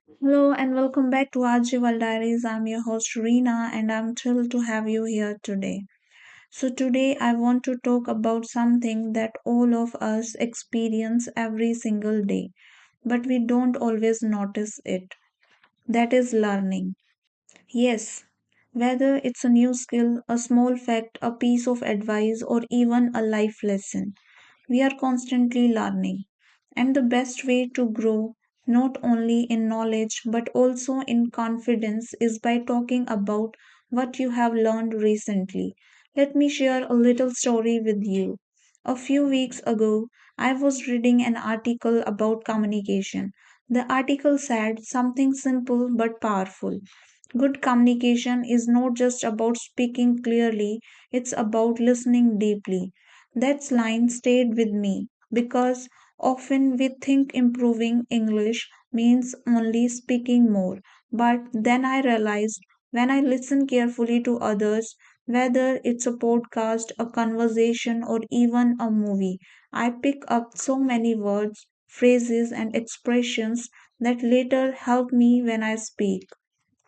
Hello and welcome back to Archival Diaries. I'm your host Reena and I'm thrilled to have you here today. So today I want to talk about something that all of us experience every single day, but we don't always notice it. That is learning. Yes, whether it's a new skill, a small fact, a piece of advice, or even a life lesson. We are constantly learning. And the best way to grow, not only in knowledge but also in confidence, is by talking about what you have learned recently. Let me share a little story with you. A few weeks ago, I was reading an article about communication. The article said something simple but powerful. Good communication is not just about speaking clearly, it's about listening deeply. That line stayed with me because often we think improving English means only speaking more. But then I realized when I listen carefully to others, whether it's a podcast, a conversation, or even a movie, I pick up so many words, phrases, and expressions that later help me when I speak.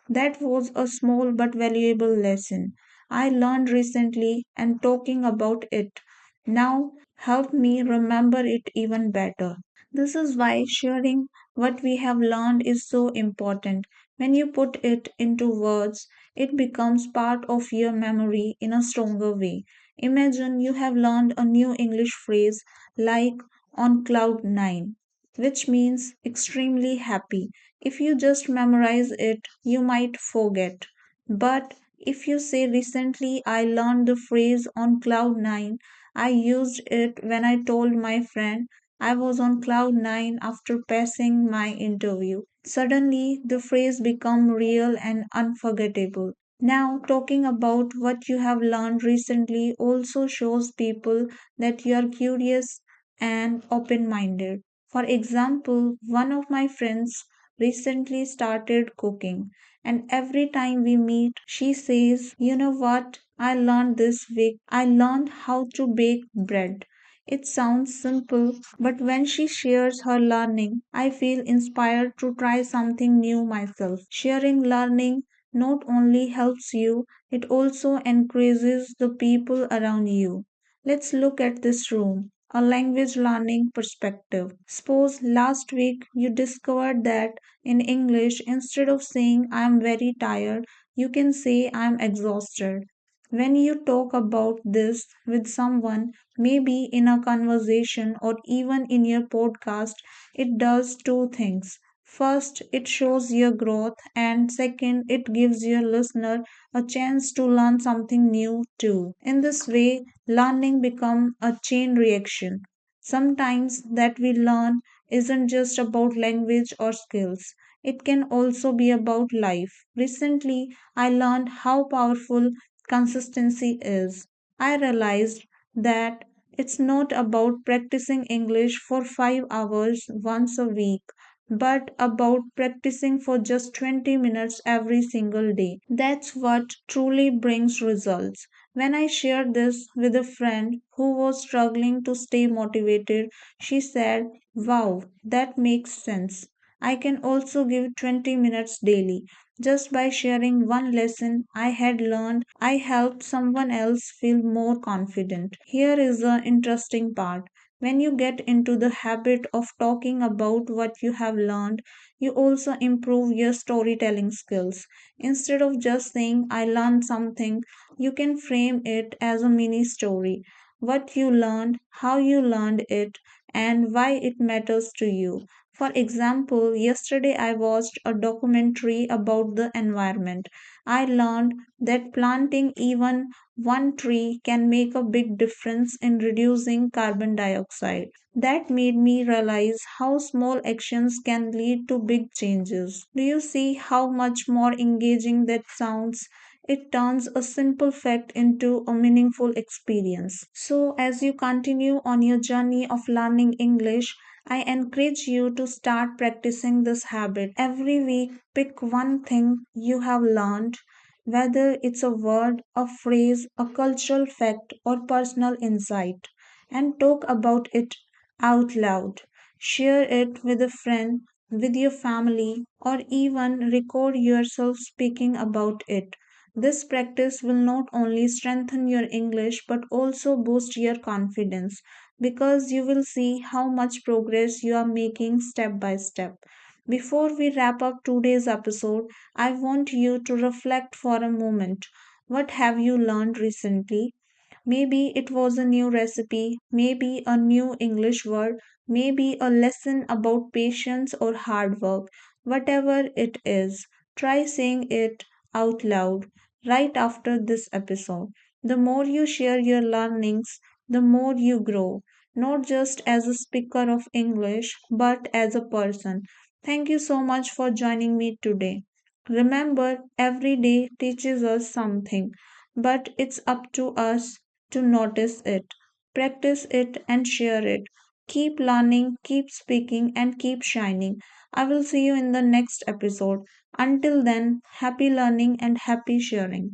That was a small but valuable lesson I learned recently, and talking about it now helped me remember it even better. This is why sharing what we have learned is so important. When you put it into words, it becomes part of your memory in a stronger way. Imagine you have learned a new English phrase like on cloud nine, which means extremely happy. If you just memorize it, you might forget. But if you say recently I learned the phrase on cloud nine, I used it when I told my friend I was on cloud nine after passing my interview. Suddenly, the phrase became real and unforgettable. Now, talking about what you have learned recently also shows people that you are curious and open minded. For example, one of my friends recently started cooking, and every time we meet, she says, "You know what? I learned this week. I learned how to bake bread." It sounds simple, but when she shares her learning, I feel inspired to try something new myself. Sharing learning not only helps you, it also encourages the people around you. Let's look at this room. A language learning perspective. Suppose last week you discovered that in English, instead of saying I am very tired, you can say I am exhausted. When you talk about this with someone, maybe in a conversation or even in your podcast, it does two things. First, it shows your growth, and second, it gives your listener a chance to learn something new too. In this way, learning becomes a chain reaction. Sometimes that we learn isn't just about language or skills. It can also be about life. Recently, I learned how powerful consistency is. I realized that it's not about practicing English for 5 hours once a week, but about practicing for just 20 minutes every single day. That's what truly brings results. When I shared this with a friend who was struggling to stay motivated, she said, "Wow, that makes sense. I can also give 20 minutes daily." Just by sharing one lesson I had learned, I helped someone else feel more confident. Here is the interesting part. When you get into the habit of talking about what you have learned, you also improve your storytelling skills. Instead of just saying, "I learned something," you can frame it as a mini story. What you learned, how you learned it, and why it matters to you. For example, yesterday I watched a documentary about the environment. I learned that planting even one tree can make a big difference in reducing carbon dioxide. That made me realize how small actions can lead to big changes. Do you see how much more engaging that sounds? It turns a simple fact into a meaningful experience. So, as you continue on your journey of learning English, I encourage you to start practicing this habit. Every week, pick one thing you have learned, whether it's a word, a phrase, a cultural fact, or personal insight, and talk about it out loud. Share it with a friend with your family, or even record yourself speaking about it. This practice will not only strengthen your English but also boost your confidence because you will see how much progress you are making step by step. Before we wrap up today's episode, I want you to reflect for a moment. What have you learned recently? Maybe it was a new recipe, maybe a new English word, maybe a lesson about patience or hard work. Whatever it is, try saying it out loud right after this episode. The more you share your learnings, the more you grow, not just as a speaker of English, but as a person. Thank you so much for joining me today. Remember, every day teaches us something, but it's up to us to notice it, practice it, and share it. Keep learning, keep speaking, and keep shining. I will see you in the next episode. Until then, happy learning and happy sharing.